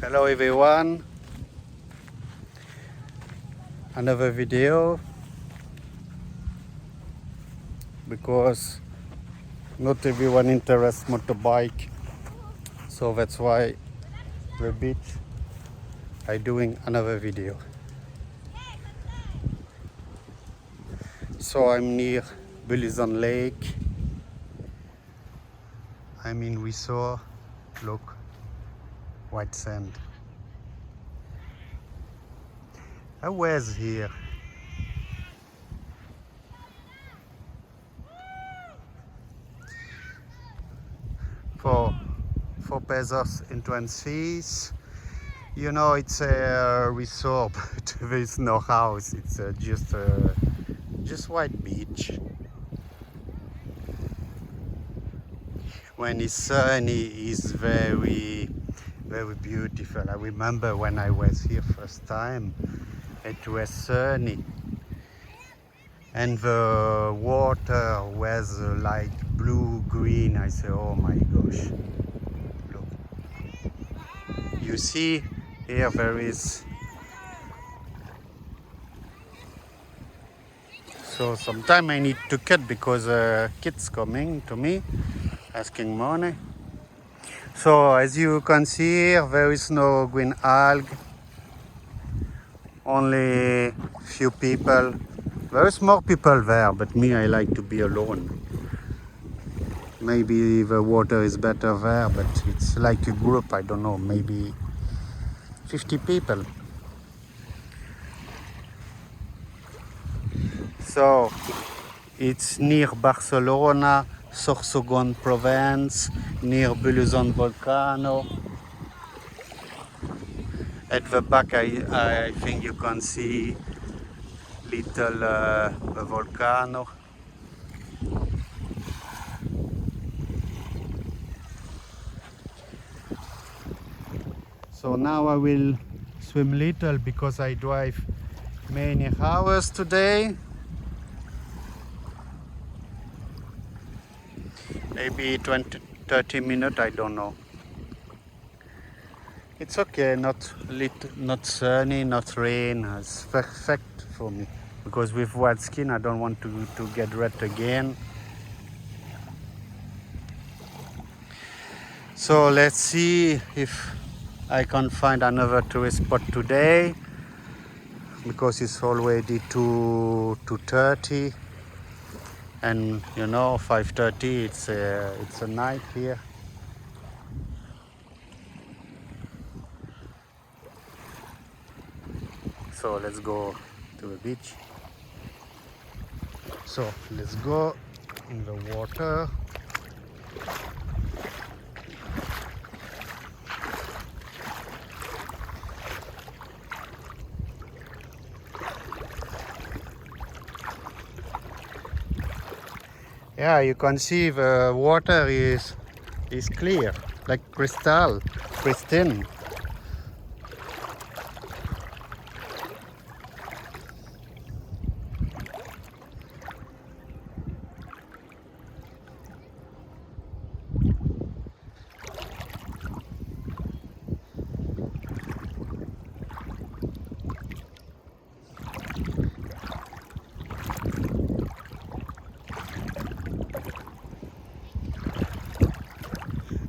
Hello everyone, another video because not everyone interests motorbike, so that's why the beach I doing another video. So I'm near Belizon Lake. I'm in resort. Look, white sand. I was here. For 4 pesos entrance fees. You know, it's a resort, but there is no house. It's just white beach. When it's sunny, it's very beautiful. I remember when I was here first time, it was sunny and the water was like blue green. I said, oh my gosh, look, you see here there is. So sometime I need to cut because kids coming to me asking money. So as you can see here, there is no green algae, only few people. There is more people there, but me, I like to be alone. Maybe the water is better there, but it's like a group, I don't know, maybe 50 people. So it's near Barcelona, Sorsogon province, near Belizon volcano. At the back I think you can see little volcano. So now I will swim little because I drive many hours today. Maybe 20-30 minutes, I don't know. It's okay, not sunny, not rain. It's perfect for me because with white skin I don't want to get red again. So let's see if I can find another tourist spot today because it's already 2:30 and you know 5:30 it's a night here. So let's go to the beach. So let's go in the water. Yeah, you can see the water is clear, like crystal, pristine.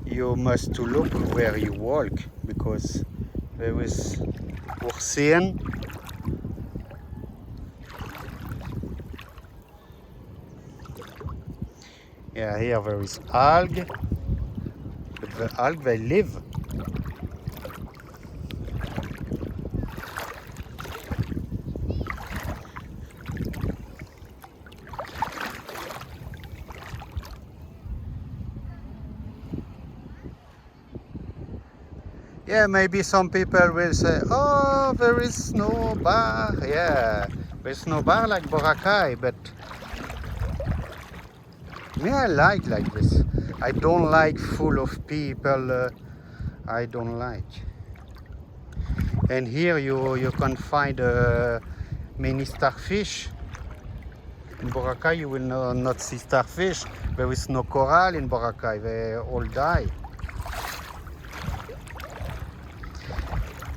You must to look where you walk because there is ocean. Yeah, here there is algae, but the algae they live. Yeah, maybe some people will say, oh, there is no bar. Yeah, there's no bar like Boracay, but me, I like this. I don't like full of people. I don't like. And here you can find many starfish. In Boracay you will not see starfish. There is no coral in Boracay. They all die.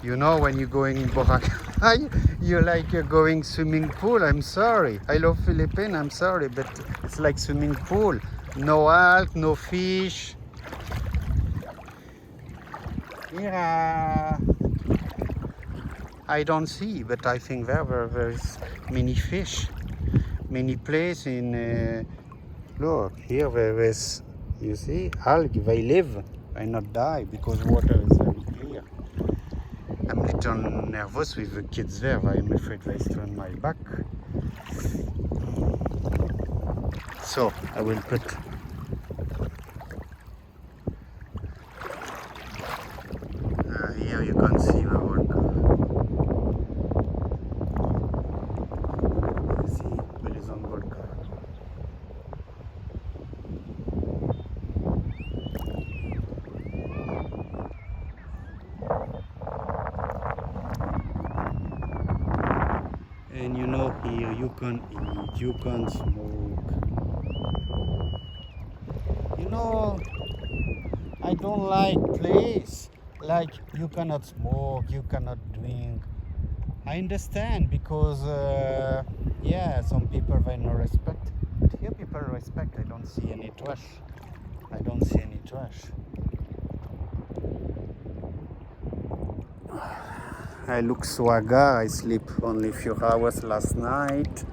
You know, when you're going in Boracay, you're like you're going swimming pool. I'm sorry. I love Philippines, I'm sorry, but it's like swimming pool. No alk, no fish. Here, I don't see, but I think there is many fish, many place in. Look, here there is, you see, algae. They live, they not die because water is very clear. I'm a little nervous with the kids there. I'm afraid they turn my back. So I will put here you can see the volcano. You see, Magellan volcano. And you know, here you can eat, you can smoke. You know, I don't like place like you cannot smoke, you cannot drink. I understand because yeah, some people they no respect, but here people respect. I don't see any trash. I don't see any trash. I look so agar. I sleep only a few hours last night.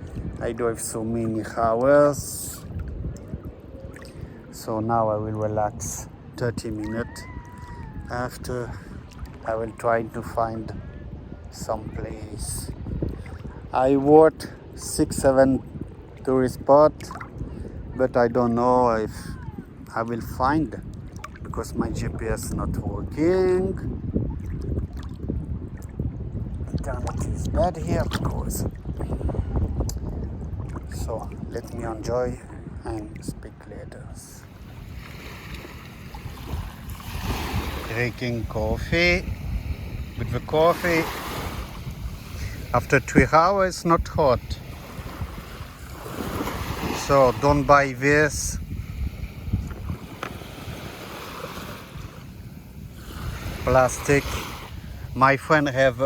I do have so many hours. So now I will relax 30 minutes. After I will try to find some place. I wrote 6-7 tourist spots, but I don't know if I will find because my GPS is not working. Internet is bad here because. So let me enjoy and speak later. Drinking coffee. With the coffee, after 3 hours, not hot. So don't buy this. Plastic. My friend have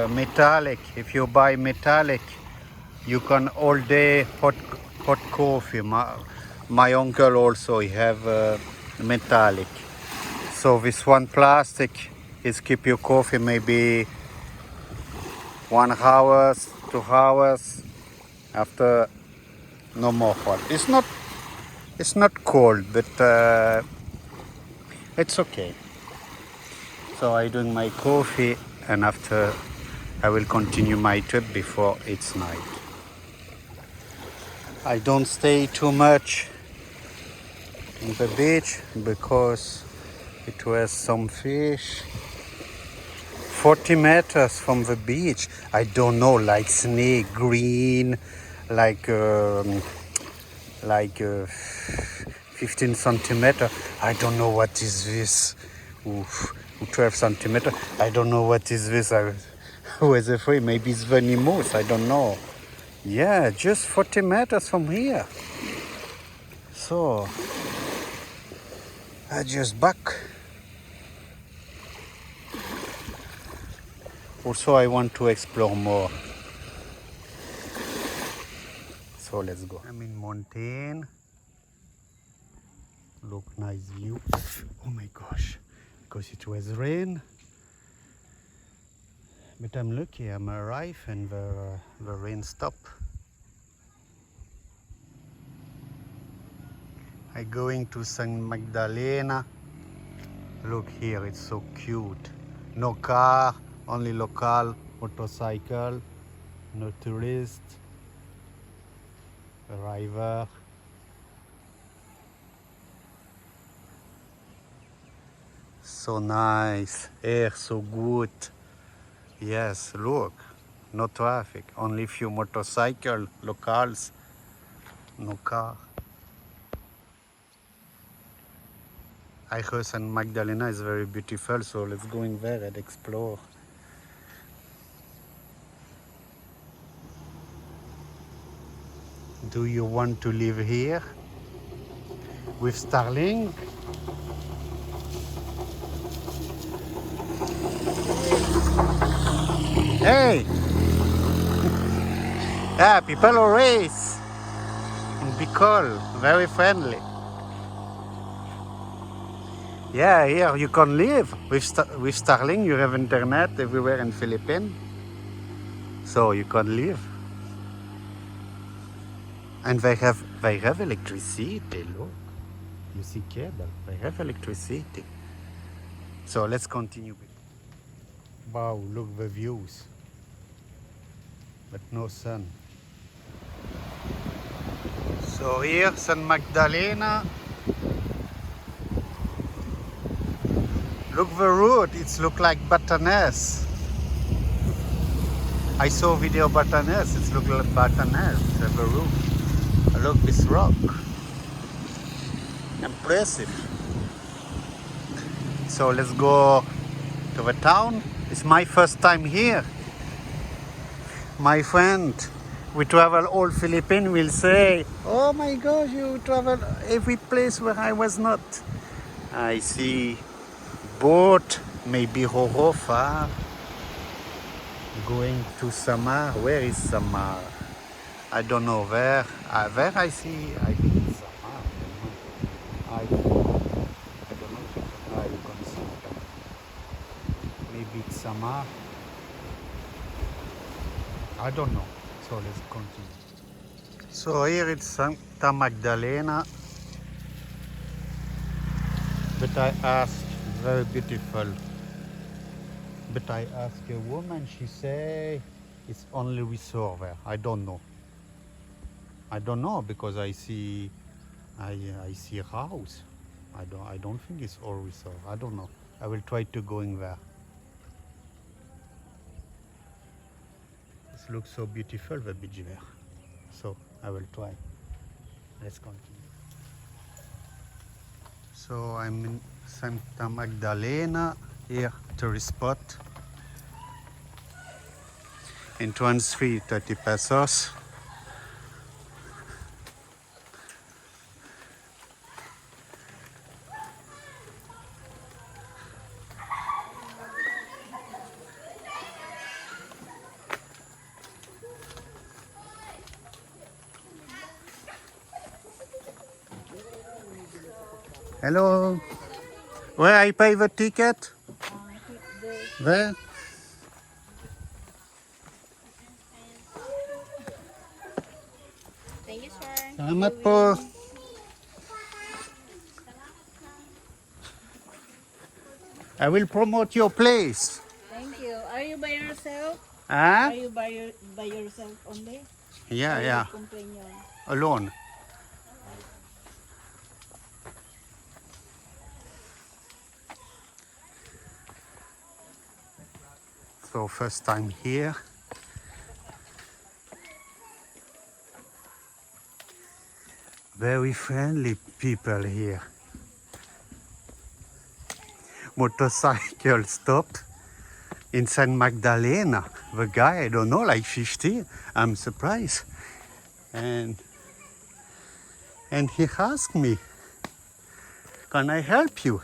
metallic. If you buy metallic, you can all day hot coffee. My uncle also he have metallic. So this one plastic is keep your coffee maybe 1 hour, 2 hours. After no more hot. It's not cold, but it's okay. So I drink my coffee, and after I will continue my trip before it's night. I don't stay too much on the beach because it was some fish. 40 meters from the beach. I don't know, like snake, green, like 15 centimeter. I don't know what is this. Oof, 12 centimeter. I don't know what is this. I was afraid maybe it's venomous. I don't know. Yeah, just 40 meters from here. So I just back. Also, I want to explore more. So let's go. I'm in mountain. Look, nice view. Oh my gosh, because it was rain. But I'm lucky, I'm arrived and the rain stopped. I'm going to St. Magdalena. Look here, it's so cute. No car, only local motorcycle, no tourist, arriver. So nice, air so good. Yes, look, no traffic, only few motorcycle, locals, no car. I heard St. Magdalena is very beautiful, so let's go in there and explore. Do you want to live here with Starling? Hey! Yeah, people always in Bicol, very friendly. Yeah, here you can live with Starlink. You have internet everywhere in Philippines, so you can live. And they have electricity. Look, you see cable. They have electricity. So let's continue. Wow, look the views, but no sun. So here, San Magdalena. Look the road. It's look like Batanes. I saw video Batanes. It's look like Batanes. The road. Look this rock. Impressive. So let's go to the town. It's my first time here. My friend, we travel all Philippines, will say, oh my gosh, you travel every place where I was not. I see boat, maybe Horofa, going to Samar. Where is Samar? I don't know where. Where I think it's Samar. I don't know. You can see. Maybe it's Samar. I don't know. So let's continue. So here it's Santa Magdalena. But I asked, very beautiful. But I asked a woman, she say it's only resort there. I don't know. I don't know because I see a house. I don't think it's all resort. I don't know. I will try to go in there. It looks so beautiful, the beach there. So I will try. Let's continue. So I'm in Santa Magdalena, here, tourist spot. Entrance fee 30 pesos. Hello. Where I pay the ticket? There. Thank you, sir. Salamat po. I will promote your place. Thank you. Are you by yourself? Huh? Are you by yourself only? Yeah, Or yeah. you companion? Alone. So first time here. Very friendly people here. Motorcycle stopped in San Magdalena. The guy, I don't know, like 50. I'm surprised. And he asked me, can I help you?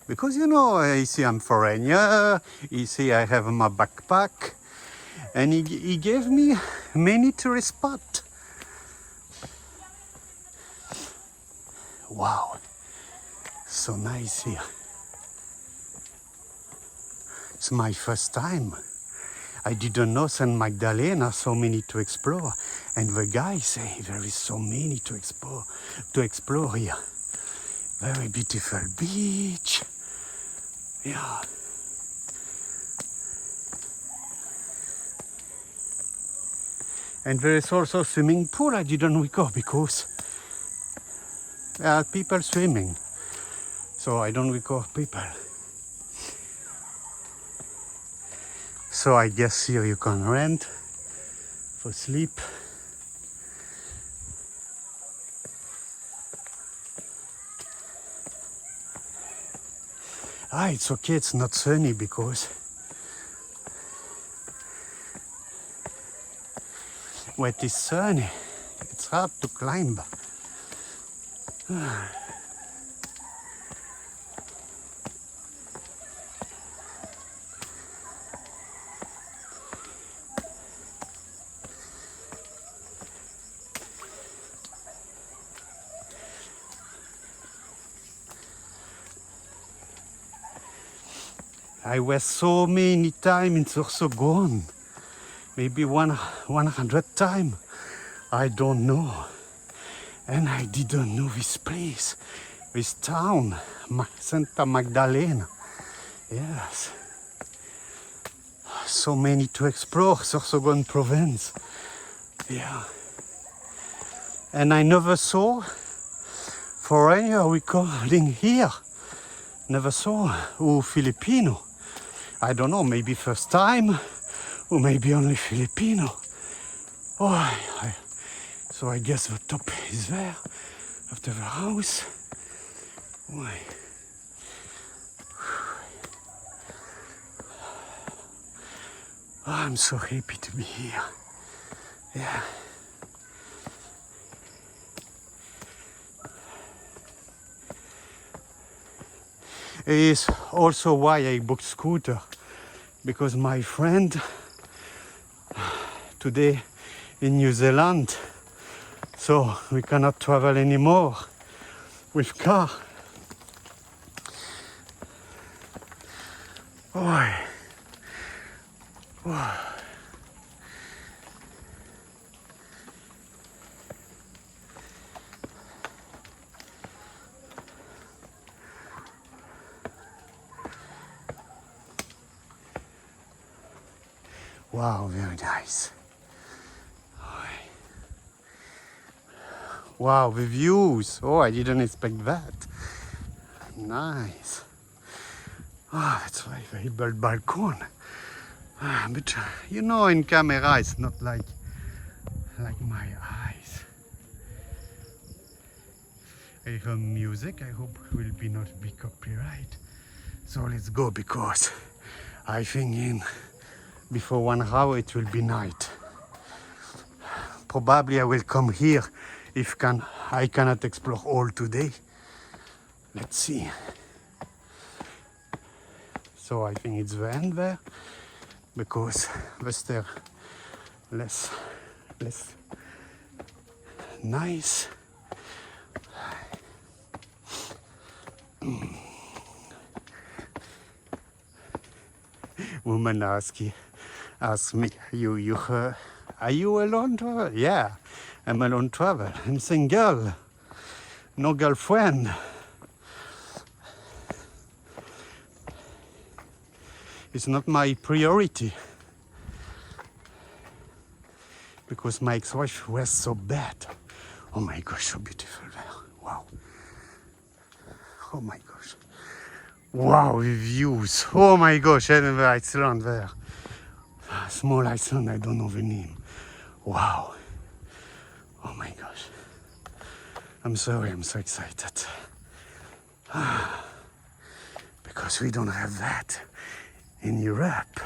Because you know, you see I'm foreigner, you see I have my backpack. And he gave me many tourist spots. Wow, so nice here. It's my first time. I didn't know San Magdalena, so many to explore. And the guy say there is so many to explore here. Very beautiful beach. Yeah. And there is also swimming pool. I didn't recall because there are people swimming. So I don't recall people. So I guess here you can rent for sleep. It's okay, it's not sunny because when it is sunny, it's hard to climb. I was so many times, it's also gone. Maybe 100 times. I don't know. And I didn't know this place, this town, Santa Magdalena. Yes. So many to explore, Sorsogon province. Yeah. And I never saw foreigner recording here. Never saw Filipino. I don't know, maybe first time, or maybe only Filipino. So I guess the top is there, after the house. Oh, I'm so happy to be here. Yeah. It is also why I booked scooter, because my friend today in New Zealand, so we cannot travel anymore with car. Oh. Wow, very nice. Wow, the views. Oh, I didn't expect that. Nice. Oh, that's a very big balcony. But you know, in camera, it's not like my eyes. I hear music. I hope it will be not be copyright. So let's go, because I think before 1 hour it will be night. Probably I will come here if I cannot explore all today. Let's see. So I think it's the end there, because the less nice. Woman ask me, are you alone travel? Yeah, I'm alone travel. I'm single, no girlfriend. It's not my priority, because my ex-wife was so bad. Oh my gosh, so beautiful there. Wow. Oh my gosh. Wow, the views. Oh my gosh, and the Iceland there. Small Iceland, I don't know the name. Wow. Oh my gosh. I'm sorry, I'm so excited. Because we don't have that in Europe.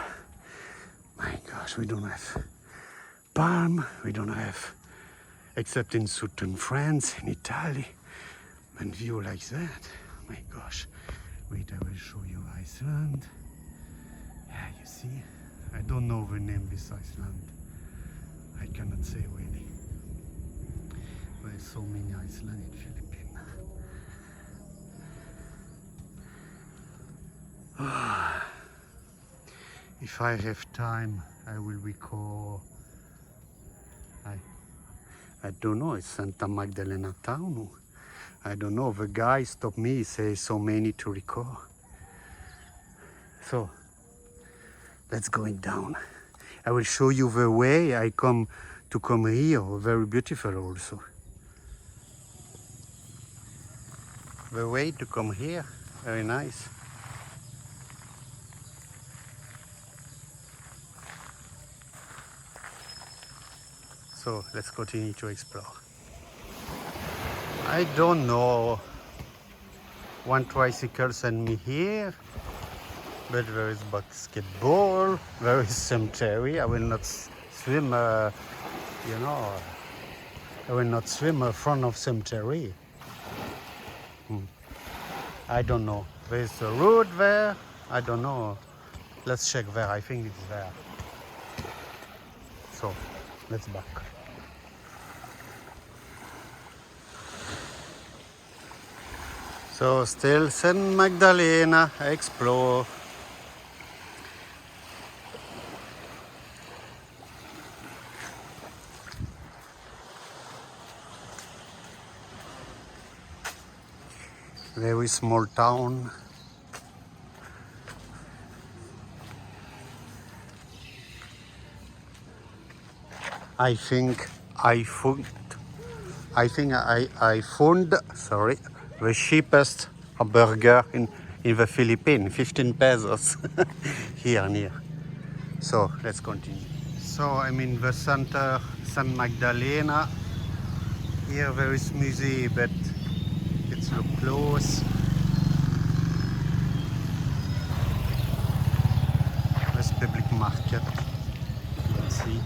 My gosh, we don't have palm, we don't have, except in southern France, in Italy, and view like that. My gosh. Wait, I will show you Iceland. Yeah, you see? I don't know the name of this Iceland. I cannot say really. There's so many Iceland in Philippines. If I have time, I will record. I don't know, it's Santa Magdalena town. I don't know, the guy stopped me, he says so many to record. So, let's go down. I will show you the way I come here, very beautiful also. The way to come here, very nice. So, let's continue to explore. I don't know. One tricycle sent me here, but there is basketball, there is cemetery. I will not swim, I will not swim in front of cemetery. I don't know. There's a road there. I don't know. Let's check there. I think it's there. So, let's back. So still San Magdalena, explore. Very small town. I think I found sorry, the cheapest burger in the Philippines, 15 pesos here near. So let's continue. So I'm in the center, San Magdalena. Here there is museum, but it's look close. There's public market. Let's see.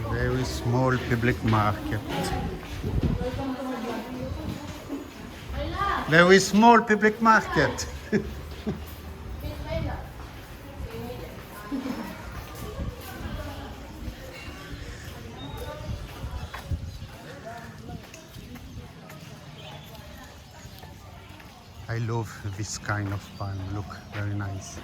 Very small public market. Very small public market. I love this kind of palm. Look, very nice.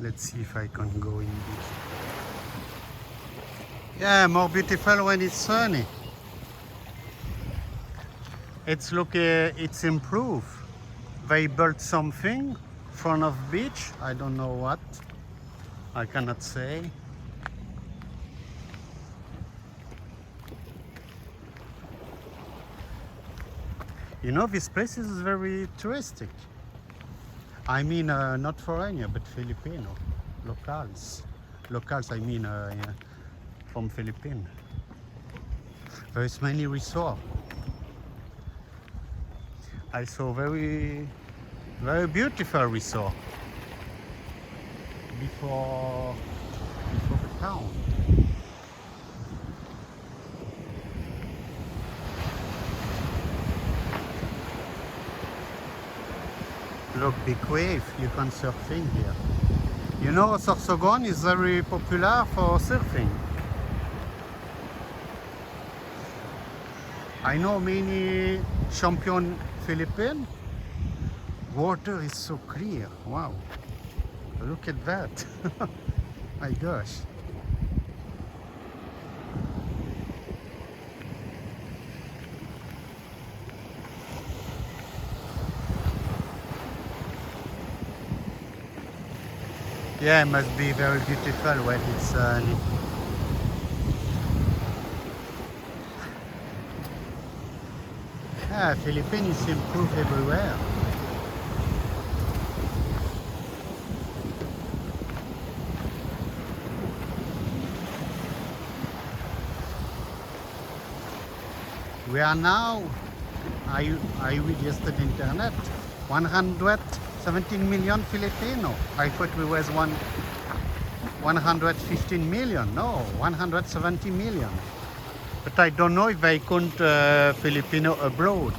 Let's see if I can go in this. Yeah, more beautiful when it's sunny. It's it's improved. They built something in front of beach. I don't know what. I cannot say. You know, this place is very touristic. I mean, not foreigner, but Filipino, locals. Locals, I mean, yeah, from Philippines. There is many resorts. I saw very beautiful resort before the town. Look, big wave, you can surfing here. You know, Sorsogon is very popular for surfing. I know many champion Philippines. Water is so clear. Wow. Look at that. My gosh. Yeah, it must be very beautiful when it's sunny. Yeah, Philippines is improved everywhere. We are now, I read yesterday internet, 117 million Filipino. I thought we was 115 million. No, 170 million. But I don't know if they count Filipino abroad.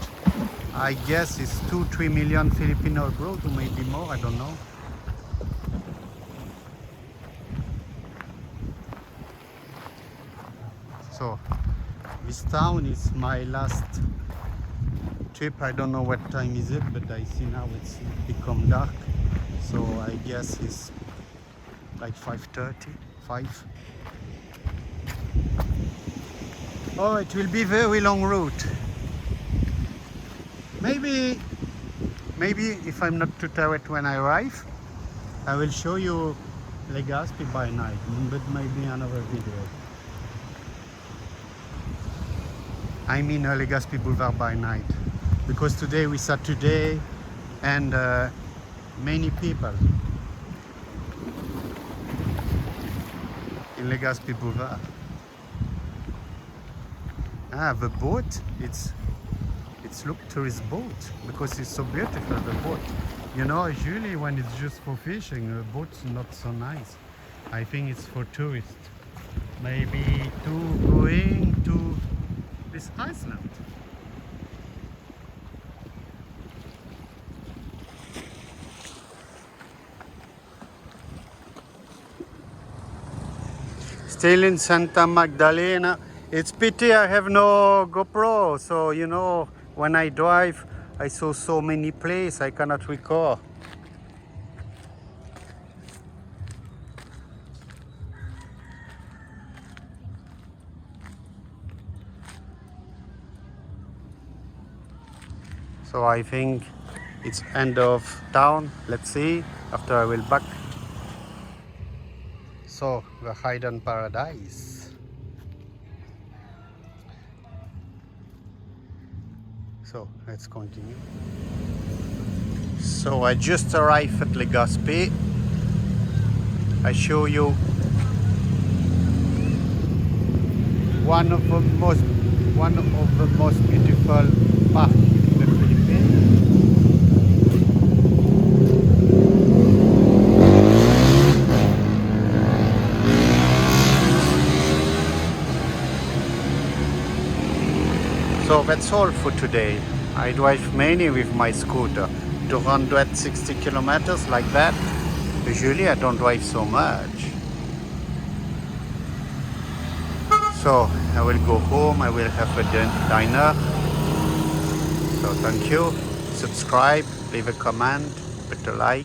I guess it's 2-3 million Filipino abroad, or maybe more, I don't know. So, this town is my last trip. I don't know what time is it, but I see now it's become dark. So I guess it's like 5:30, 5. Oh, it will be very long route. Maybe if I'm not too tired when I arrive, I will show you Legazpi by night, but maybe another video. I mean Legazpi Boulevard by night, because today we Saturday and many people in Legazpi Boulevard. The boat, it's look tourist boat because it's so beautiful, the boat. You know, usually when it's just for fishing, the boat's not so nice. I think it's for tourists. Maybe to going to this Iceland. Still in Santa Magdalena. It's pity I have no GoPro, so you know, when I drive, I saw so many places I cannot record. So I think it's end of town. Let's see after I will back. So the hidden paradise. So let's continue. So I just arrived at Legazpi. I show you one of the most beautiful parks in the Philippines. So that's all for today. I drive mainly with my scooter, 260 kilometers like that. Usually I don't drive so much. So I will go home, I will have a dinner. So thank you, subscribe, leave a comment, put a like.